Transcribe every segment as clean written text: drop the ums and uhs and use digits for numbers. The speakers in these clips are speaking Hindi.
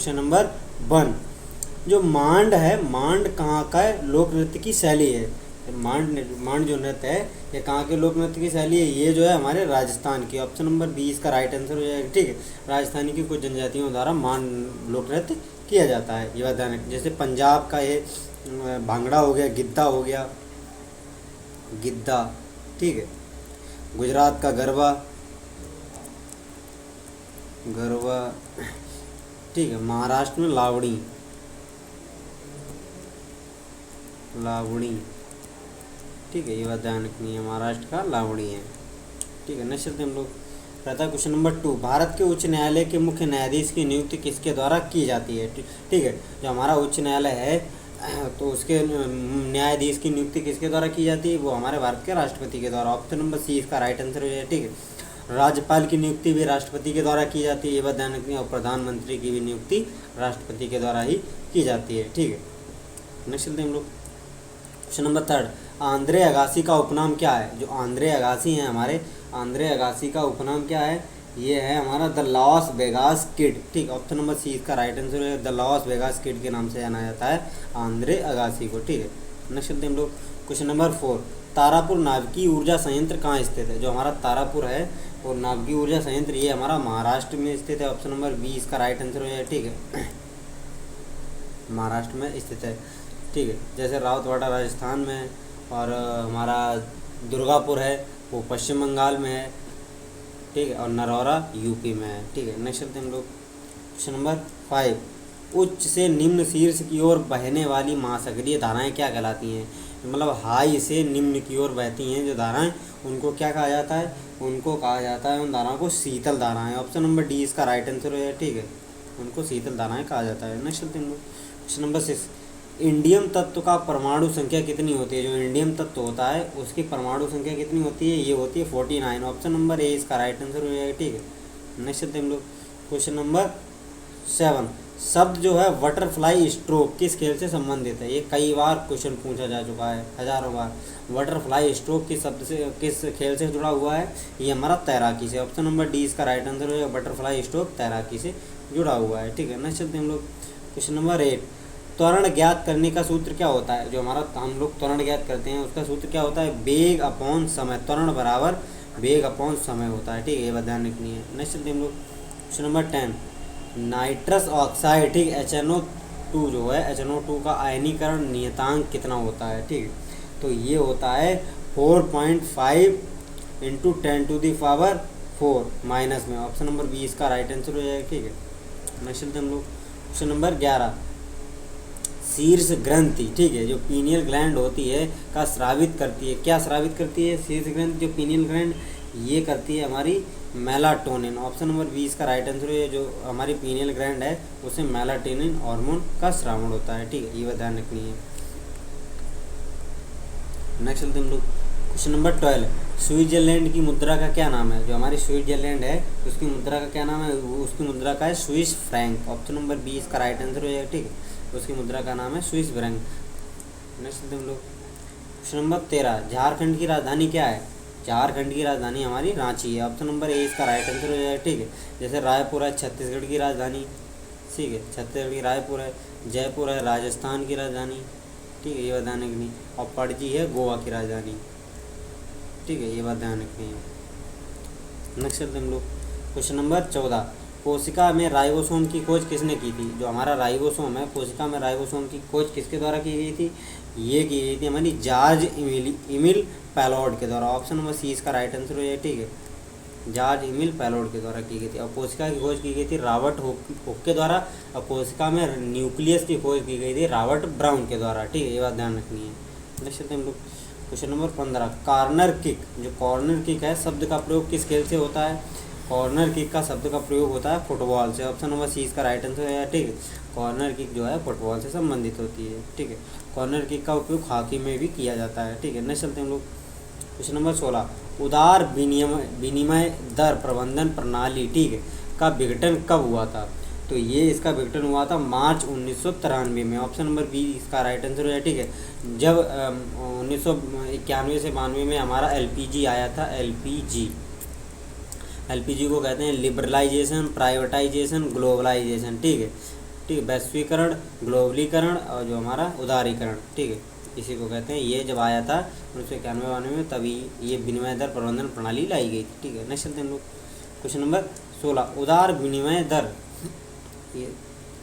क्वेश्चन नंबर 1, जो मांड है, मांड कहाँ का लोक नृत्य की शैली है? मांड जो नृत्य है ये कहाँ के लोक नृत्य की शैली है? ये जो है हमारे राजस्थान की। ऑप्शन नंबर 20 का राइट आंसर हो जाएगा। ठीक है, राजस्थानी की कुछ जनजातियों द्वारा मांड लोक नृत्य किया जाता है, ये बात ध्यान रखें। जैसे पंजाब का ये भांगड़ा हो गया, गिद्धा हो गया, गिद्धा। ठीक है, गुजरात का गरबा, गरबा। ठीक है, महाराष्ट्र में लावड़ी, लावड़ी। ठीक है, ये बात ध्यान रखनी है, महाराष्ट्र का लावड़ी है। ठीक है, नेक्स्ट चलते हम लोग। रहता है क्वेश्चन नंबर 2, भारत के उच्च न्यायालय के मुख्य न्यायाधीश की नियुक्ति किसके द्वारा की जाती है? ठीक है, जो हमारा उच्च न्यायालय है तो उसके न्यायाधीश की नियुक्ति किसके द्वारा की जाती है? वो हमारे भारत के राष्ट्रपति के द्वारा। ऑप्शन नंबर सी इसका राइट आंसर हो जाए। ठीक है, राज्यपाल की नियुक्ति भी राष्ट्रपति के द्वारा की जाती है, ये बात ध्यान रखनी है। और प्रधानमंत्री की भी नियुक्ति राष्ट्रपति के द्वारा ही की जाती है। ठीक है, नेक्स्ट चलते हम लोग। क्वेश्चन नंबर 3, आंद्रे अगासी का उपनाम क्या है? जो आंद्रे अगासी हैं हमारे, आंद्रे अगासी का उपनाम क्या है? ये है हमारा द लॉस वेगास किड। ठीक, ऑप्शन नंबर सी इसका राइट आंसर है। द लॉस वेगास किड के नाम से जाना जाता है आंद्रे अगासी को। ठीक है, नेक्स्ट चलते हम लोग। क्वेश्चन नंबर 4, तारापुर नाभिकीय ऊर्जा संयंत्र कहाँ स्थित है? जो हमारा तारापुर है और नाभिकीय ऊर्जा संयंत्र ये हमारा महाराष्ट्र में स्थित है। ऑप्शन नंबर बी इसका राइट आंसर हो जाए। ठीक है, महाराष्ट्र में स्थित है। ठीक है, जैसे रावतवाड़ा राजस्थान में है और हमारा दुर्गापुर है वो पश्चिम बंगाल में है। ठीक है, और नरौरा यूपी में है। ठीक है, नेक्स्ट चलते हम लोग। क्वेश्चन नंबर 5, उच्च से निम्न शीर्ष की ओर बहने वाली महासागरीय धाराएं क्या कहलाती हैं? मतलब हाई से निम्न की ओर बहती हैं जो धाराएं, उनको क्या कहा जाता है? उनको कहा जाता है, उन धाराओं को शीतल धाराएं। ऑप्शन नंबर डी इसका राइट आंसर है। ठीक है, उनको शीतल धाराएं कहा जाता है। नेक्स्ट चलते हम लोग। क्वेश्चन नंबर 6, इंडियम तत्व का परमाणु संख्या कितनी होती है? जो इंडियम तत्व होता है उसकी परमाणु संख्या कितनी होती है? ये होती है 49। ऑप्शन नंबर ए इसका राइट आंसर हो जाएगा। ठीक है, नेक्स्ट चलते हम लोग। क्वेश्चन नंबर 7, शब्द जो है बटरफ्लाई स्ट्रोक किस खेल से संबंधित है? ये कई बार क्वेश्चन पूछा जा चुका है, हजारों बार। बटरफ्लाई स्ट्रोक किस शब्द से, किस खेल से जुड़ा हुआ है? ये हमारा तैराकी से। ऑप्शन नंबर डी इसका राइट आंसर हो जाएगा। बटरफ्लाई स्ट्रोक तैराकी से जुड़ा हुआ है। ठीक है, नेक्स्ट चलते हम लोग। क्वेश्चन नंबर 8, त्वरण ज्ञात करने का सूत्र क्या होता है? जो हमारा हम लोग त्वरण ज्ञात करते हैं उसका सूत्र क्या होता है? वेग अपॉन समय। त्वरण बराबर वेग अपॉन समय होता है। ठीक है, ये बात ध्यान रखनी है। नेक्स्ट चलते हम लोग। क्वेश्चन नंबर 10, नाइट्रस ऑक्साइड, ठीक, HNO2 जो है, HNO2 का आयनीकरण नियतांक कितना होता है? ठीक है, तो ये होता है 4.5 × 10⁴ माइनस में। ऑप्शन नंबर बी इसका राइट आंसर हो जाएगा। ठीक है, नेक्स्ट चलते हम लोग। क्वेश्चन नंबर 11, शीर्ष ग्रंथि, ठीक है, जो पीनियल ग्लैंड होती है का स्रावित करती है, क्या स्रावित करती है? शीर्ष ग्रंथि जो पीनियल ग्लैंड ये करती है हमारी मेलाटोनिन। ऑप्शन नंबर 20 का राइट आंसर है। जो हमारी पीनियल ग्लैंड है उसे मेलाटोनिन हार्मोन का स्रावण होता है। ठीक है, ये ध्यान रखनी है। नेक्स्ट चलते हम लोग। क्वेश्चन नंबर 12, स्विट्जरलैंड की मुद्रा का क्या नाम है? जो हमारी स्विट्जरलैंड है उसकी मुद्रा का क्या नाम है? उसकी मुद्रा का है स्विस फ्रैंक। ऑप्शन नंबर 20 का राइट आंसर हो जाएगा। ठीक है, उसकी मुद्रा का नाम है स्विस फ्रैंक। नेक्स्ट चलते हम लोग। क्वेश्चन नंबर 13, झारखंड की राजधानी क्या है? झारखंड की राजधानी हमारी रांची है। ऑप्शन नंबर ए इसका राइट आंसर हो जाएगा। ठीक है, जैसे रायपुर है छत्तीसगढ़ की राजधानी। ठीक है, छत्तीसगढ़ की रायपुर है। जयपुर है राजस्थान की राजधानी। ठीक है, ये बात ध्यान रखनी। और पणजी है गोवा की राजधानी। ठीक है, ये बात ध्यान रखनी है। नेक्स्ट चलते हम लोग। क्वेश्चन नंबर 14, कोशिका में राइबोसोम की खोज किसने की थी? जो हमारा राइबोसोम है, कोशिका में राइबोसोम की खोज किसके द्वारा की गई थी? ये की गई थी हमारी जॉर्ज एमिल पैलोड के द्वारा। ऑप्शन नंबर सी इसका राइट आंसर हो जाए। ठीक है, जॉर्ज एमिल पैलोड के द्वारा की गई थी। और कोशिका की खोज की गई थी रॉबर्ट हुक के द्वारा। और कोशिका में न्यूक्लियस की खोज की गई थी रॉबर्ट ब्राउन के द्वारा। ठीक है, ये बात ध्यान रखनी है। नेक्स्ट हम लोग। क्वेश्चन नंबर 15, कॉर्नर किक, जो कॉर्नर किक है शब्द का प्रयोग किस खेल से होता है? कॉर्नर किक का शब्द का प्रयोग होता है फुटबॉल से। ऑप्शन नंबर सी इसका राइट आंसर है। ठीक है, कॉर्नर किक जो है फुटबॉल से संबंधित होती है। ठीक है, कॉर्नर किक का उपयोग हॉकी में भी किया जाता है। ठीक है, नेक्स्ट चलते हैं हम लोग। क्वेश्चन नंबर 16, उदार विनिमय दर प्रबंधन प्रणाली, ठीक है, का विघटन कब हुआ था? तो ये इसका विघटन हुआ था मार्च 1993 में। ऑप्शन नंबर बी इसका राइट आंसर है। ठीक है, जब 1991 से 92 में हमारा LPG आया था। LPG को कहते हैं लिबरलाइजेशन, प्राइवेटाइजेशन, ग्लोबलाइजेशन। ठीक है, ठीक है, वैश्वीकरण, ग्लोबलीकरण और जो हमारा उदारीकरण, ठीक है, इसी को कहते हैं। ये जब आया था 1991 में, तभी ये विनिमय दर प्रबंधन प्रणाली लाई गई थी, ठीक है। नेक्स्ट चलते हैं हम लोग क्वेश्चन नंबर 16, उदार विनिमय दर, ये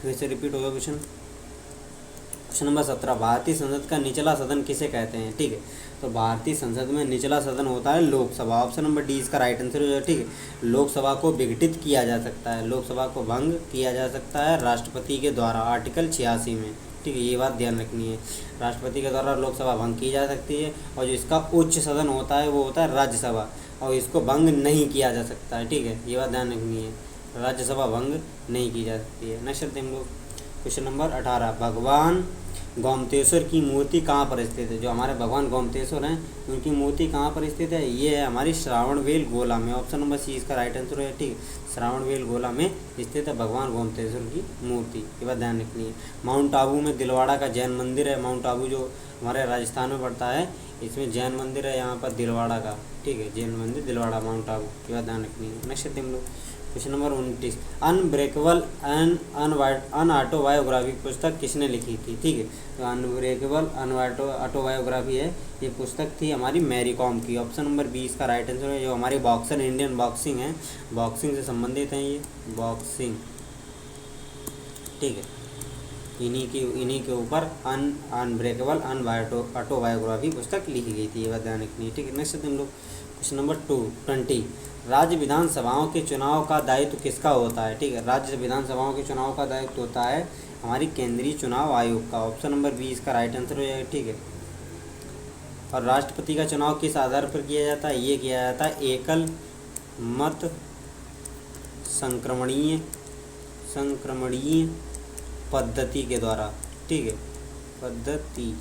फिर से रिपीट होगा क्वेश्चन। क्वेश्चन नंबर 17, भारतीय संसद का निचला सदन किसे कहते हैं, ठीक है। तो भारतीय संसद में निचला सदन होता है लोकसभा। ऑप्शन नंबर डी इसका राइट आंसर हो जाए, ठीक है। लोकसभा को विघटित किया जा सकता है, लोकसभा को भंग किया जा सकता है राष्ट्रपति के द्वारा, आर्टिकल 86 में, ठीक है, ये बात ध्यान रखनी है। राष्ट्रपति के द्वारा लोकसभा भंग की जा सकती है, और जो इसका उच्च सदन होता है वो होता है राज्यसभा, और इसको भंग नहीं किया जा सकता है, ठीक है, ये बात ध्यान रखनी है। राज्यसभा भंग नहीं की जा सकती है। नेक्स्ट चलते हैं हम लोग क्वेश्चन नंबर 18, भगवान गोमतेश्वर की मूर्ति कहाँ पर स्थित है। जो हमारे भगवान गोमतेश्वर हैं उनकी मूर्ति कहाँ पर स्थित है, ये है हमारी श्रावणबेल गोला में। ऑप्शन नंबर सी इसका राइट आंसर है, ठीक है। श्रावणबेल गोला में स्थित है भगवान गोमतेश्वर की मूर्ति, ये बात ध्यान रखनी है। माउंट आबू में दिलवाड़ा का जैन मंदिर है। माउंट आबू जो हमारे राजस्थान में पड़ता है, इसमें जैन मंदिर है यहाँ पर दिलवाड़ा का, ठीक है, जैन मंदिर दिलवाड़ा माउंट आबू, ये बात ध्यान रखनी है। नेक्स्ट हम लोग क्वेश्चन नंबर 29, अनब्रेकेबल एंड अनऑटोबायोग्राफी पुस्तक किसने लिखी थी, ठीक है। तो अनब्रेकेबल ऑटोबायोग्राफी है, ये पुस्तक थी हमारी मैरी कॉम की। ऑप्शन नंबर 20 का राइट आंसर है। जो हमारी बॉक्सर, इंडियन बॉक्सिंग है, बॉक्सिंग से संबंधित हैं ये, बॉक्सिंग, ठीक है, इन्हीं के ऊपर अनब्रेकेबल ऑटोबायोग्राफी पुस्तक लिखी गई थी, ये बात ध्यान रखनी है, ठीक है। नेक्स्ट हम लोग क्वेश्चन नंबर 20, राज्य विधानसभाओं के चुनाव का दायित्व किसका होता है, ठीक है। राज्य विधानसभाओं के चुनाव का दायित्व होता है हमारी केंद्रीय चुनाव आयोग का। ऑप्शन नंबर 20 का राइट आंसर हो जाएगा, ठीक है। और राष्ट्रपति का चुनाव किस आधार पर किया जाता है, ये किया जाता है एकल मत संक्रमणीय पद्धति के द्वारा, ठीक है, पद्धति,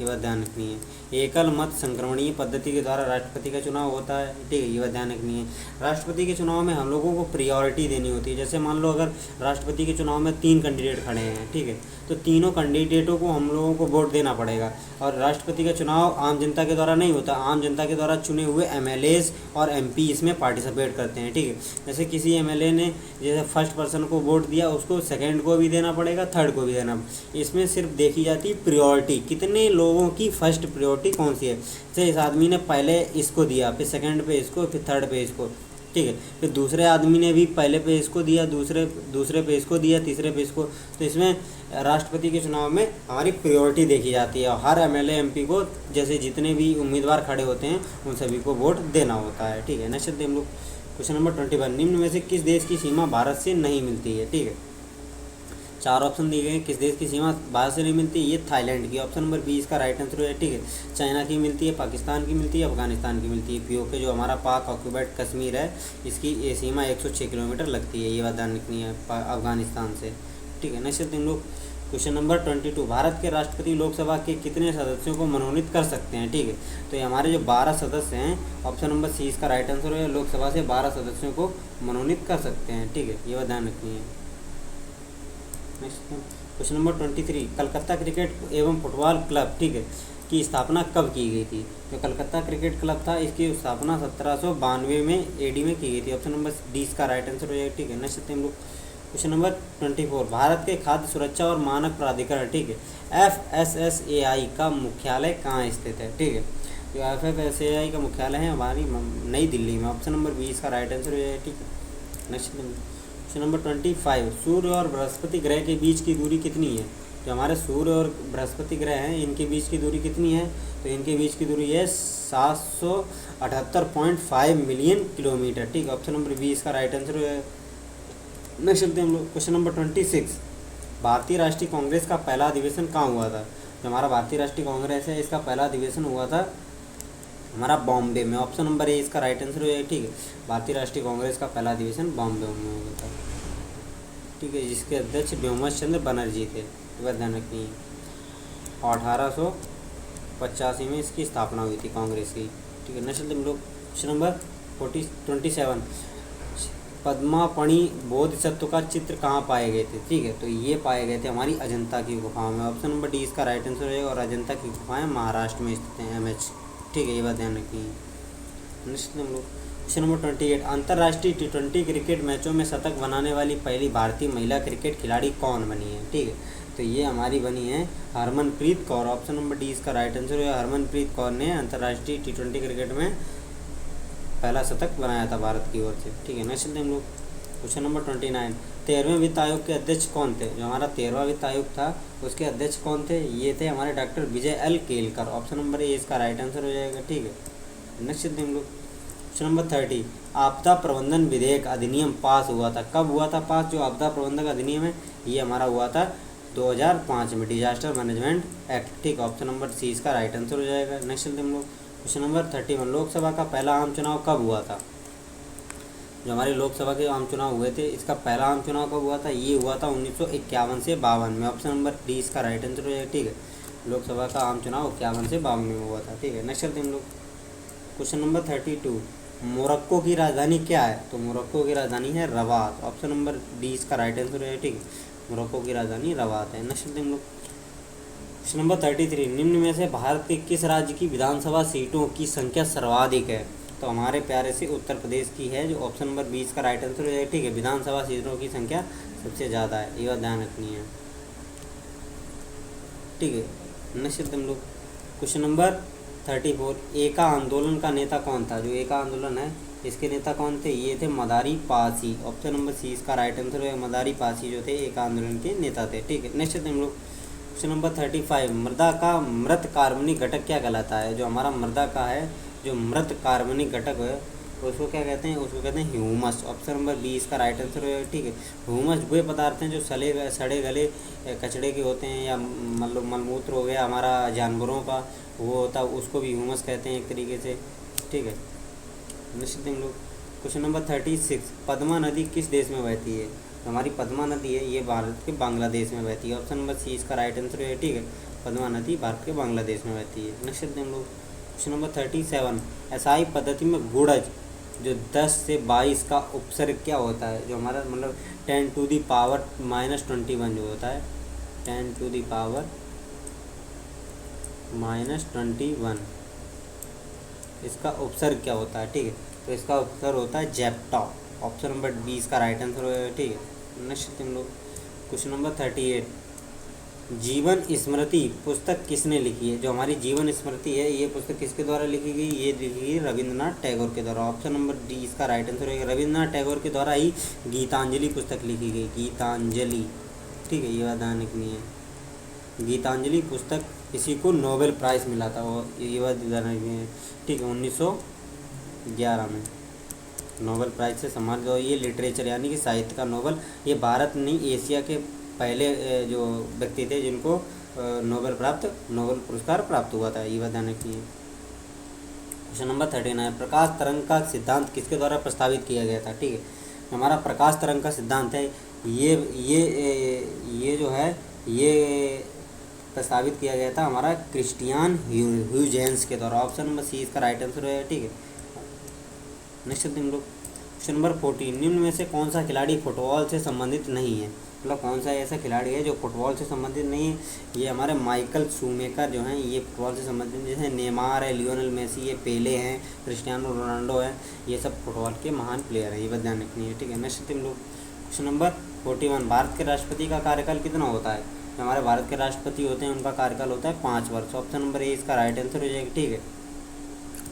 ये बात ध्यान रखनी है। एकल मत संक्रमणीय पद्धति के द्वारा राष्ट्रपति का चुनाव होता है, ठीक है, ये बात ध्यान रखनी है। राष्ट्रपति के चुनाव में हम लोगों को प्रियोरिटी देनी होती है। जैसे मान लो अगर राष्ट्रपति के चुनाव में 3 कैंडिडेट खड़े हैं, ठीक है, तो तीनों कैंडिडेटों को हम लोगों को वोट देना पड़ेगा। और राष्ट्रपति का चुनाव आम जनता के द्वारा नहीं होता, आम जनता के द्वारा चुने हुए MLAs और MP इसमें पार्टिसिपेट करते हैं, ठीक है। जैसे किसी MLA ने जैसे फर्स्ट पर्सन को वोट दिया, उसको सेकेंड को भी देना पड़ेगा, थर्ड को भी देना। इसमें सिर्फ देखी जाती है प्रियोरिटी, कितने लोगों की फर्स्ट प्रियोरिटी कौन सी है। जैसे इस आदमी ने पहले इसको दिया, फिर सेकंड पे इसको, फिर थर्ड पे इसको, ठीक है, फिर दूसरे आदमी ने भी पहले पे इसको दिया, दूसरे पे इसको दिया, तीसरे पे इसको। तो इसमें राष्ट्रपति के चुनाव में हमारी प्रियोरिटी देखी जाती है, और हर MLA MP को जैसे जितने भी उम्मीदवार खड़े होते हैं उन सभी को वोट देना होता है, ठीक है। नेक्स्ट हम लोग क्वेश्चन नंबर 21, निम्न में से किस देश की सीमा भारत से नहीं मिलती है, ठीक है। 4 ऑप्शन दिए गए हैं, किस देश की सीमा भारत से नहीं मिलती है, ये थाईलैंड की। ऑप्शन नंबर 20 का राइट आंसर है, ठीक है। चाइना की मिलती है, पाकिस्तान की मिलती है, अफगानिस्तान की मिलती है। POK जो हमारा पाक ऑक्यूपाइड कश्मीर है, इसकी ये सीमा 106 किलोमीटर लगती है, ये बात ध्यान रखनी है, अफगानिस्तान से, ठीक है। नेक्स्ट हम लोग क्वेश्चन नंबर 22, भारत के राष्ट्रपति लोकसभा के कितने सदस्यों को मनोनीत कर सकते हैं, ठीक है। तो ये हमारे जो 12 सदस्य हैं, ऑप्शन नंबर सी इसका राइट आंसर है। लोकसभा से 12 सदस्यों को मनोनीत कर सकते हैं, ठीक है, ये बात ध्यान रखनी है। Next question number 23, Calcutta cricket एवं फुटबॉल क्लब, ठीक है, की स्थापना कब की गई थी। जो कलकत्ता क्रिकेट क्लब था, इसकी स्थापना 1792 में AD में की गई थी। ऑप्शन नंबर डी इसका राइट आंसर हो जाएगा, ठीक है। नेक्स्ट हम लोग क्वेश्चन नंबर 24, भारत के खाद्य सुरक्षा और मानक प्राधिकरण, ठीक है, FSSAI का मुख्यालय कहाँ स्थित है, ठीक है। जो FSSAI का मुख्यालय है हमारी नई दिल्ली में। ऑप्शन नंबर 20 का राइट आंसर हो जाएगा, ठीक है। नेक्स्ट क्वेश्चन नंबर 25, सूर्य और बृहस्पति ग्रह के बीच की दूरी कितनी है। जो हमारे सूर्य और बृहस्पति ग्रह हैं, इनके बीच की दूरी कितनी है, तो इनके बीच की दूरी है 778.5 मिलियन किलोमीटर, ठीक है। ऑप्शन नंबर 20 का राइट आंसर है। नेक्स्ट चलते हैं हम लोग क्वेश्चन नंबर 26, भारतीय राष्ट्रीय कांग्रेस का पहला अधिवेशन कहाँ हुआ था। जो हमारा भारतीय राष्ट्रीय कांग्रेस है, इसका पहला अधिवेशन हुआ था हमारा बॉम्बे में। ऑप्शन नंबर ए इसका राइट आंसर हो जाएगा, ठीक है। भारतीय राष्ट्रीय कांग्रेस का पहला अधिवेशन बॉम्बे में हुआ था, ठीक है, जिसके अध्यक्ष व्योमेश चंद्र बनर्जी थे, ये बात ध्यान रखनी है। 1885 में इसकी स्थापना हुई थी कांग्रेस की, ठीक है। नेक्स्ट हम लोग क्वेश्चन नंबर 27, पद्मापणि बोधिसत्व का चित्र कहाँ पाए गए थे, ठीक है। तो ये पाए गए थे हमारी अजंता की गुफाओं में। ऑप्शन नंबर डी इसका राइट आंसर रहेगा, और अजंता की गुफाएं महाराष्ट्र में स्थित हैं, MH, ठीक है, ये बात ध्यान रखनी है। नेक्स्ट हम लोग क्वेश्चन नंबर 28, अंतर्राष्ट्रीय T20 क्रिकेट मैचों में शतक बनाने वाली पहली भारतीय महिला क्रिकेट खिलाड़ी कौन बनी है? ठीक है, तो ये हमारी बनी है Harmanpreet Kaur. Option number D इसका राइट आंसर है। हरमनप्रीत कौर ने अंतर्राष्ट्रीय T20 क्रिकेट में पहला शतक बनाया था भारत की ओर से। ठीक है, नेक्स्ट हम लोग क्वेश्चन नंबर 29, 13वें वित्त आयोग के अध्यक्ष कौन थे? जो हमारा 13वां वित्त आयोग था उसके अध्यक्ष कौन थे? ये थे हमारे doctor Vijay L Kelkar. Option number A इसका राइट आंसर हो जाएगा। ठीक है, नेक्स्ट हम लोग क्वेश्चन नंबर 30, आपदा प्रबंधन विधेयक अधिनियम पास हुआ था, कब हुआ था पास? जो आपदा प्रबंधन अधिनियम है ये हमारा हुआ था 2005 में, डिजास्टर मैनेजमेंट एक्ट। ठीक, ऑप्शन नंबर सी इसका राइट आंसर हो जाएगा। नेक्स्ट हम लोग क्वेश्चन नंबर 31, लोकसभा का पहला आम चुनाव कब हुआ था? जो हमारे लोकसभा के आम चुनाव हुए थे इसका पहला आम चुनाव कब हुआ था? ये हुआ था 1951 से 52 में। ऑप्शन नंबर डी इसका राइट आंसर हो जाएगा। ठीक है, लोकसभा का आम चुनाव 51 से 52 में हुआ था। ठीक है, नेक्स्ट हम लोग क्वेश्चन नंबर 32, मोरक्को की राजधानी क्या है? तो मोरक्को की राजधानी है रबात। ऑप्शन नंबर डी इसका राइट आंसर है। ठीक है, मोरक्को की राजधानी रबात है। नेक्स्ट हम लोग क्वेश्चन नंबर 33, निम्न में से भारत के किस राज्य की विधानसभा सीटों की संख्या सर्वाधिक है? तो हमारे प्यारे से उत्तर प्रदेश की है, जो ऑप्शन नंबर 20 का राइट आंसर हो जाएगा। ठीक है, विधानसभा सीटों की संख्या सबसे ज़्यादा है, ये बात ध्यान रखनी है। ठीक है, नेक्स्ट हम लोग क्वेश्चन नंबर 34, एका आंदोलन का नेता कौन था? जो एका आंदोलन है इसके नेता कौन थे? ये थे मदारी पासी। ऑप्शन नंबर सी इसका राइट आंसर है। मदारी पासी जो थे एका आंदोलन के नेता थे। ठीक है, नेक्स्ट हम लोग क्वेश्चन नंबर 35, मृदा का मृत कार्बनिक घटक क्या कहलाता है? जो हमारा मृदा का है जो मृत कार्बनिक घटक है उसको क्या कहते हैं? उसको कहते हैं ह्यूमस। ऑप्शन नंबर बी इसका राइट आंसर है। ठीक है, ह्यूमस वे पदार्थ हैं जो सड़े गले कचड़े के होते हैं, या मतलब मलमूत्र हो गया हमारा जानवरों का वो होता है, उसको भी ह्यूमस कहते हैं एक तरीके से। ठीक है, नेक्स्ट हम लोग क्वेश्चन नंबर 36, पद्मा नदी किस देश में बहती है? हमारी पद्मा नदी है ये भारत के बांग्लादेश में बहती है। ऑप्शन नंबर सी इसका राइट आंसर है। ठीक है, पद्मा नदी भारत के बांग्लादेश में बहती है। नेक्स्ट हम लोग क्वेश्चन नंबर 37, एसआई पद्धति में गुणज जो 10 से 22 का उपसर्ग क्या होता है? जो हमारा मतलब 10 टू दी पावर -21 जो होता है, 10 टू दी पावर -21 इसका उपसर्ग क्या होता है? ठीक है, तो इसका उपसर्ग होता है जेप्टा। ऑप्शन नंबर बी इसका राइट आंसर होगा। ठीक है, नेक्स्ट हम लोग क्वेश्चन नंबर 38, जीवन स्मृति पुस्तक किसने लिखी है? जो हमारी जीवन स्मृति है ये पुस्तक किसके द्वारा लिखी गई? ये लिखी गई रविंद्रनाथ टैगोर के द्वारा। ऑप्शन नंबर डी इसका राइट आंसर होगा। रविंद्रनाथ टैगोर के द्वारा ही गीतांजलि पुस्तक लिखी गई, गीतांजलि। ठीक है, ये बात ध्यान रखनी है। गीतांजलि पुस्तक इसी को नोबेल प्राइज़ मिला था, और ये बात ध्यान रखनी है। ठीक है, 1911 में नोबेल प्राइज़ से सम्मानित। और ये लिटरेचर यानी कि साहित्य का नोबेल, ये भारत नहीं एशिया के पहले जो व्यक्ति थे जिनको नोबेल पुरस्कार प्राप्त हुआ था, ये बात ध्यान रखिए। क्वेश्चन नंबर 39, प्रकाश तरंग का सिद्धांत किसके द्वारा प्रस्तावित किया गया था? ठीक है, हमारा प्रकाश तरंग का सिद्धांत है ये जो है ये प्रस्तावित किया गया था हमारा क्रिस्टियान ह्यूजेंस के द्वारा। ऑप्शन नंबर सी इसका राइट आंसर है। ठीक है, नेक्स्ट हम लोग क्वेश्चन नंबर 40, निम्न में से कौन सा खिलाड़ी फुटबॉल से संबंधित नहीं है? मतलब कौन सा ऐसा खिलाड़ी है जो फुटबॉल से संबंधित नहीं है? ये हमारे माइकल शूमेकर जो हैं ये फुटबॉल से संबंधित, जैसे नेमार है, लियोनेल मेसी, ये पेले हैं, क्रिस्टियानो रोनाल्डो है, ये सब फुटबॉल के महान प्लेयर हैं, ये बात ध्यान रखनी है। ठीक है, नेक्स्ट हम लोग क्वेश्चन नंबर 41, भारत के राष्ट्रपति का कार्यकाल कितना होता है? हमारे भारत के राष्ट्रपति होते हैं उनका कार्यकाल होता है 5 वर्ष। ऑप्शन नंबर ए इसका राइट आंसर हो जाएगा। ठीक है,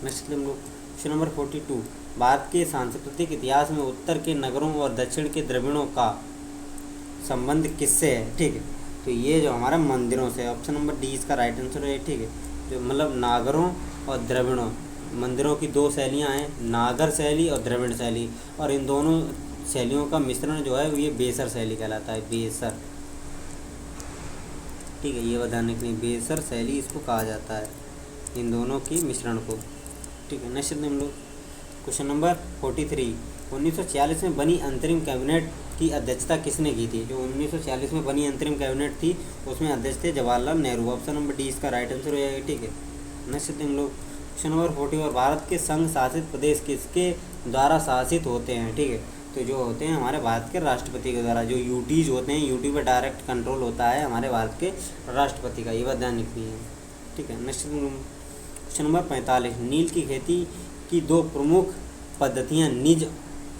नेक्स्ट हम लोग क्वेश्चन नंबर 42, भारत के सांस्कृतिक इतिहास में उत्तर के नगरों और दक्षिण के द्रविड़ों का संबंध किससे है? ठीक है, तो ये जो हमारा मंदिरों से। ऑप्शन नंबर डी इसका राइट आंसर है। ठीक है, जो मतलब नागरों और द्रविड़ों मंदिरों की दो शैलियाँ हैं, नागर शैली और द्रविड़ शैली, और इन दोनों शैलियों का मिश्रण जो है ये बेसर शैली कहलाता है, बेसर। ठीक है, ये बताने के लिए बेसर शैली इसको कहा जाता है, इन दोनों की मिश्रण को। ठीक है, नेक्स्ट हम लोग क्वेश्चन नंबर 43, 1946 में बनी अंतरिम कैबिनेट की अध्यक्षता किसने की थी? जो 1946 में बनी अंतरिम कैबिनेट थी उसमें अध्यक्ष थे Jawaharlal Nehru. Option number D इसका राइट आंसर हो जाएगा। ठीक है, नेक्स्ट हम लोग क्वेश्चन नंबर 44, भारत के संघ शासित प्रदेश किसके द्वारा शासित होते हैं? ठीक है, तो जो होते हैं हमारे भारत के राष्ट्रपति के द्वारा, जो यूटीज होते हैं, यूटी पर डायरेक्ट कंट्रोल होता है हमारे भारत के राष्ट्रपति का, ये बात ध्यान रखनी है। ठीक है, नेक्स्ट क्वेश्चन नंबर 45, नील की खेती की दो प्रमुख पद्धतियाँ निज,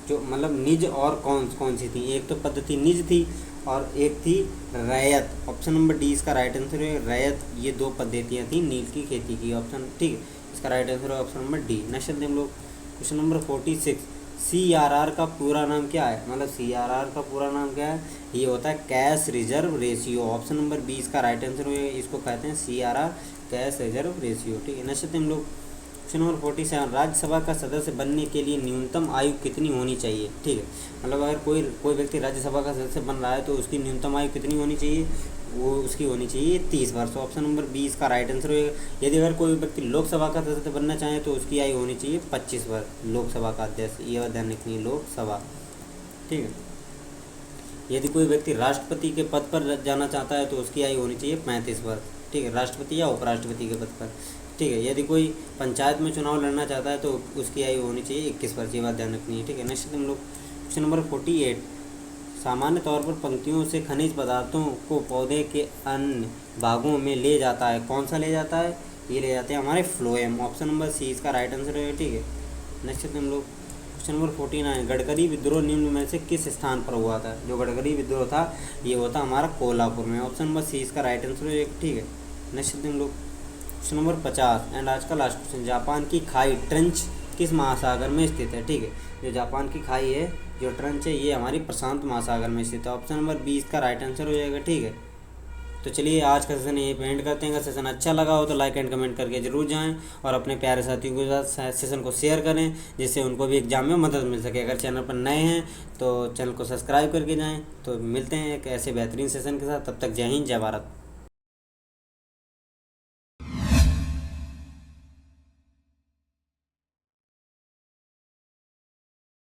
जो मतलब निज और कौन कौन सी थी? एक तो पद्धति निज थी और एक थी रैयत। ऑप्शन नंबर डी इसका राइट आंसर है रैयत। ये दो पद्धतियाँ थी नील की खेती की। ऑप्शन ठीक है, इसका राइट आंसर है ऑप्शन नंबर डी। नेक्स्ट चलते हम लोग क्वेश्चन नंबर 46। CRR का पूरा नाम क्या है? मतलब CRR का पूरा नाम क्या है? ये होता है cash reserve ratio. Option number B इसका राइट आंसर है, इसको कहते हैं CRR, कैश रिजर्व रेशियो। ठीक है, नेक्स्ट हम लोग क्वेश्चन नंबर 47। राज्यसभा का सदस्य बनने के लिए न्यूनतम आयु कितनी होनी चाहिए? ठीक है, मतलब अगर कोई व्यक्ति राज्यसभा का सदस्य बन रहा है तो उसकी न्यूनतम आयु कितनी होनी चाहिए? वो उसकी होनी चाहिए 30 वर्ष। ऑप्शन नंबर बी इसका राइट आंसर होगा। यदि अगर कोई व्यक्ति लोकसभा का सदस्य बनना चाहे तो उसकी आयु होनी चाहिए 25 वर्ष। लोकसभा का अध्यक्ष, ये ध्यान रखनी है, लोकसभा। ठीक है, यदि कोई व्यक्ति राष्ट्रपति के पद पर जाना चाहता है तो उसकी आयु होनी चाहिए 35 वर्ष। ठीक है, राष्ट्रपति या उपराष्ट्रपति के पद पर। ठीक है, यदि कोई पंचायत में चुनाव लड़ना चाहता है तो उसकी आयु होनी चाहिए 21 वर्ष। ये बात ध्यान रखनी है। ठीक है, नेक्स्ट हम लोग क्वेश्चन नंबर 48। सामान्य तौर पर पंक्तियों से खनिज पदार्थों को पौधे के अन्य भागों में ले जाता है। कौन सा ले जाता है? ये ले जाते हैं हमारे फ्लोएम। ऑप्शन नंबर सी इसका राइट आंसर है। ठीक है, नेक्स्ट हम लोग क्वेश्चन नंबर 49। गडकरी विद्रोह निम्न में से किस स्थान पर हुआ था? जो गडकरी विद्रोह था ये हुआ था हमारा कोल्हापुर में। ऑप्शन नंबर सी इसका राइट आंसर है। ठीक है, नेक्स्ट हम लोग क्वेश्चन नंबर 50 एंड आज का लास्ट क्वेश्चन। जापान की खाई ट्रेंच किस महासागर में स्थित है? ठीक है, जो जापान की खाई है, जो ट्रेंच है, ये हमारी प्रशांत महासागर में स्थित है। ऑप्शन नंबर बी इसका राइट आंसर हो जाएगा। ठीक है, तो चलिए आज का सेशन यही पे एंड करते हैं। अगर सेशन अच्छा लगा हो तो लाइक एंड कमेंट करके जरूर जाएं और अपने प्यारे साथियों के साथ सेशन को शेयर करें, जिससे उनको भी एग्जाम में मदद मिल सके। अगर चैनल पर नए हैं तो चैनल को सब्सक्राइब करके जाएं। तो मिलते हैं एक ऐसे बेहतरीन सेशन के साथ। तब तक जय हिंद, जय भारत।